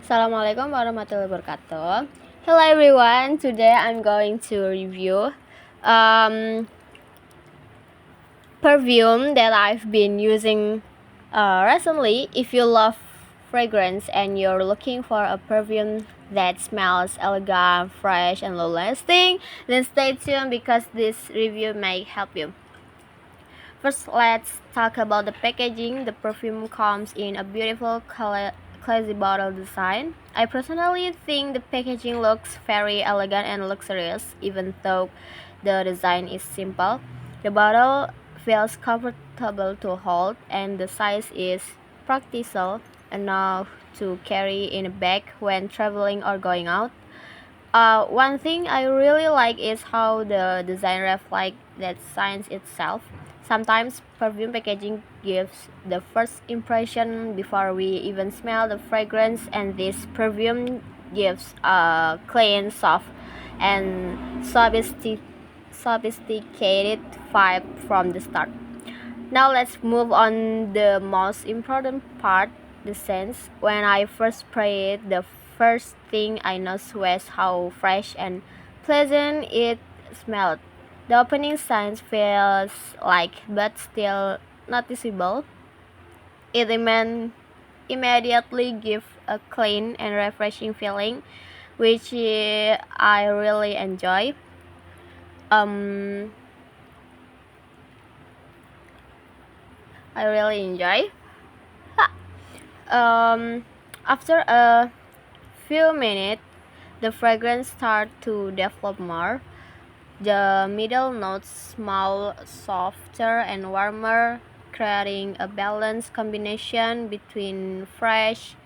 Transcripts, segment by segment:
Assalamualaikum warahmatullahi wabarakatuh. Hello everyone. Today I'm going to review um, perfume that I've been using recently. If you love fragrance and you're looking for a perfume that smells elegant, fresh, and long-lasting, then stay tuned because this review may help you. First, let's talk about the packaging. The perfume comes in a beautiful classy bottle design. I personally think the packaging looks very elegant and luxurious, even though the design is simple. The bottle feels comfortable to hold, and the size is practical enough to carry in a bag when traveling or going out. One thing I really like is how the design reflects that science itself. Sometimes perfume packaging gives the first impression before we even smell the fragrance, and this perfume gives a clean, soft, and sophisticated vibe from the start. Now let's move on the most important part, the scents. When I first sprayed it, the first thing I noticed was how fresh and pleasant it smelled. The opening scent feels like but still noticeable. It immediately gives a clean and refreshing feeling, which I really enjoy. Um, I really enjoy. Um, After a few minutes, the fragrance starts to develop more. The middle notes smell softer and warmer, creating a balanced combination between fresh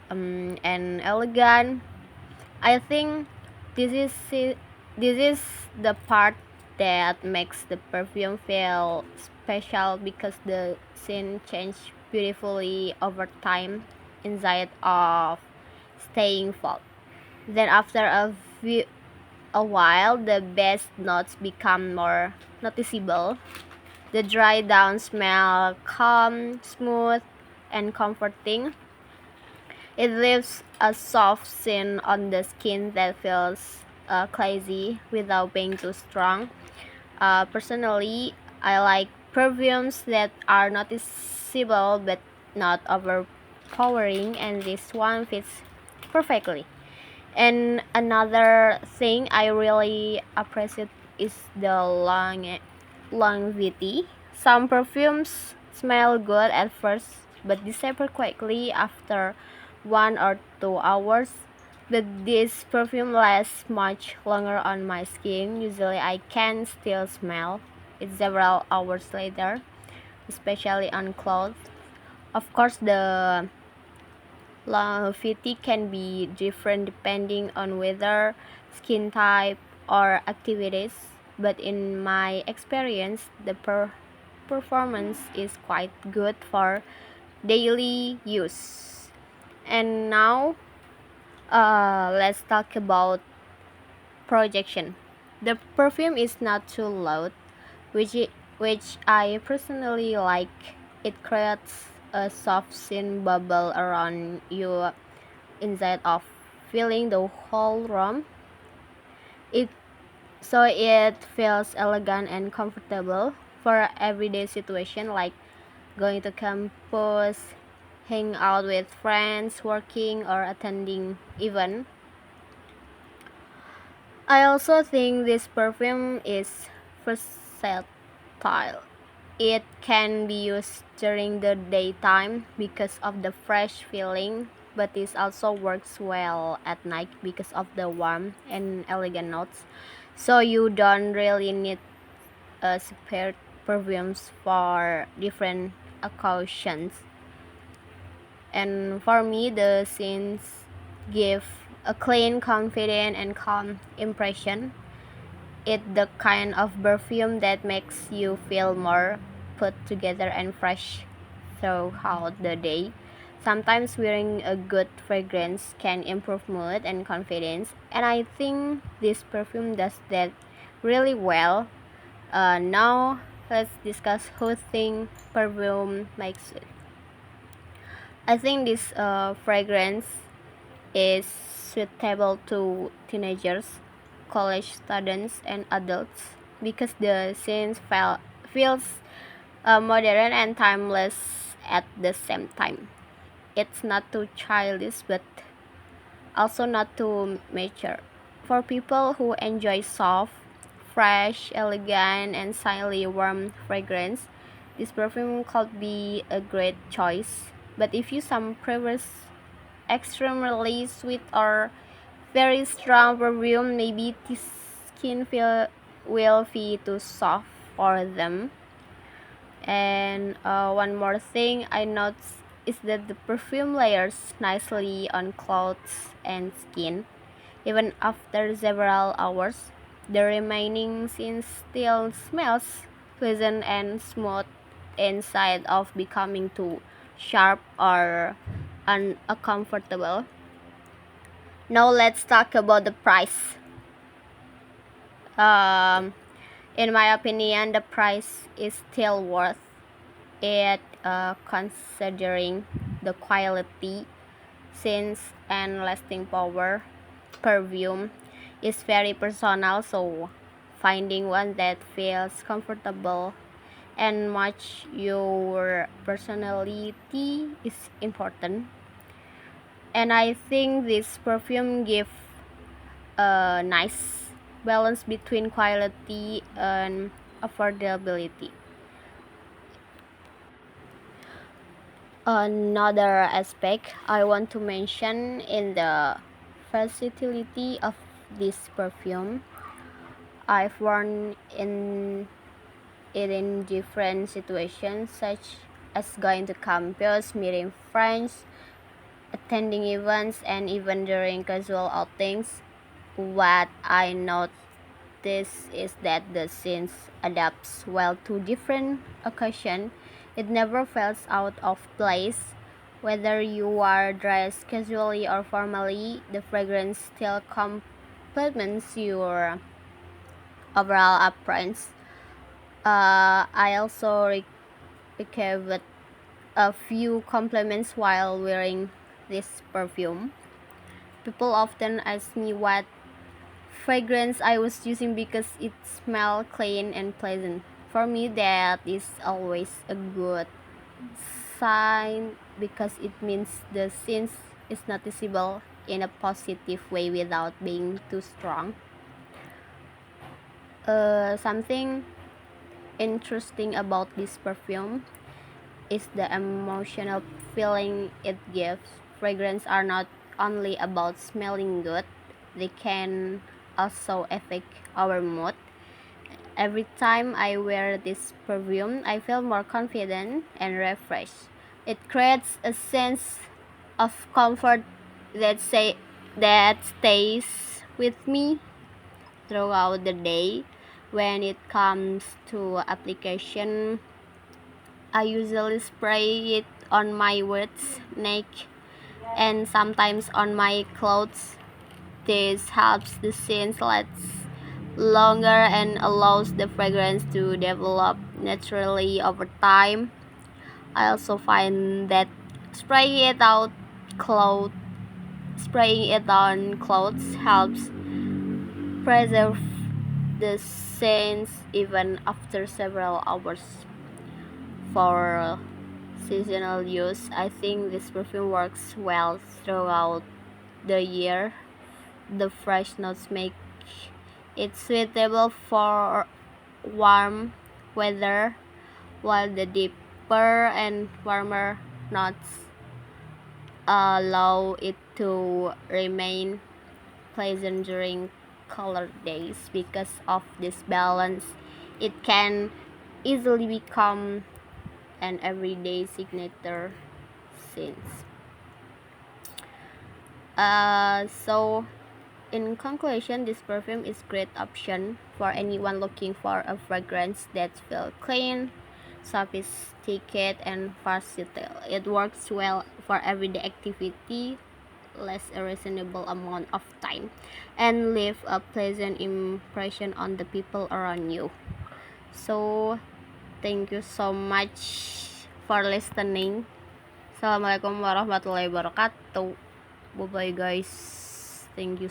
and elegant. I think this is this is the part that makes the perfume feel special because the scent changes beautifully over time instead of staying flat. Then after a while, the best notes become more noticeable. The dry down smell calm, smooth, and comforting. It leaves a soft scent on the skin that feels classy without being too strong. Personally, I like perfumes that are noticeable but not overpowering, and this one fits perfectly. And another thing I really appreciate is the longevity. Some perfumes smell good at first but disappear quickly after 1 or 2 hours. But this perfume lasts much longer on my skin. Usually I can still smell it several hours later, especially on clothes. Of course, the longevity can be different depending on weather, skin type, or activities, but in my experience, the performance is quite good for daily use. And now, let's talk about projection. The perfume is not too loud, which I personally like. It creates a soft scent bubble around you instead of filling the whole room. It it feels elegant and comfortable for everyday situation like going to campus, hang out with friends, working or attending event. I also think this perfume is versatile. It can be used during the daytime because of the fresh feeling, but it also works well at night because of the warm and elegant notes. So you don't really need separate perfumes for different occasions. And for me, the scents give a clean, confident, and calm impression. It's the kind of perfume that makes you feel more put together and fresh throughout the day. Sometimes wearing a good fragrance can improve mood and confidence, and I think this perfume does that really well. Now let's discuss who think perfume makes it. I think this fragrance is suitable to teenagers, college students, and adults because the scene feels modern and timeless at the same time. It's not too childish, but also not too mature. For people who enjoy soft, fresh, elegant, and slightly warm fragrance, this perfume could be a great choice. But if you some prefers extremely sweet or very strong perfume, maybe this skin feel will be too soft for them. And one more thing I noticed is that the perfume layers nicely on clothes and skin. Even after several hours, the remaining scene still smells pleasant and smooth inside of becoming too sharp or uncomfortable. Now let's talk about the price. Um, in my opinion, the price is still worth it considering the quality, scents, and lasting power. Perfume is very personal, so finding one that feels comfortable and match your personality is important. And I think this perfume gives a nice balance between quality and affordability. Another aspect I want to mention in the versatility of this perfume. I've worn it in different situations, such as going to campus, meeting friends, attending events, and even during casual outings. What I noticed is that the scenes adapts well to different occasions. It never feels out of place. Whether you are dressed casually or formally, the fragrance still complements your overall appearance. I also received a few compliments while wearing this perfume. People often ask me what fragrance I was using because it smelled clean and pleasant. For me, that is always a good sign because it means the scent is noticeable in a positive way without being too strong. Something interesting about this perfume is the emotional feeling it gives. Fragrances are not only about smelling good, they can also affect our mood. Every time I wear this perfume, I feel more confident and refreshed. It creates a sense of comfort that stays with me throughout the day. When it comes to application, I usually spray it on my words, neck, and sometimes on my clothes. This helps the scent last longer and allows the fragrance to develop naturally over time. I also find that spraying it out clothes spraying it on clothes helps preserve the scents even after several hours. For seasonal use, I think this perfume works well throughout the year. The fresh notes make it suitable for warm weather, while the deeper and warmer notes allow it to remain pleasant during colder days. Because of this balance, it can easily become an everyday signature scent. So in conclusion, this perfume is great option for anyone looking for a fragrance that feels clean, sophisticated, and versatile. It works well for everyday activity, lasts a reasonable amount of time, and leave a pleasant impression on the people around you. So, thank you so much for listening. Assalamualaikum warahmatullahi wabarakatuh. Bye bye, guys. Thank you.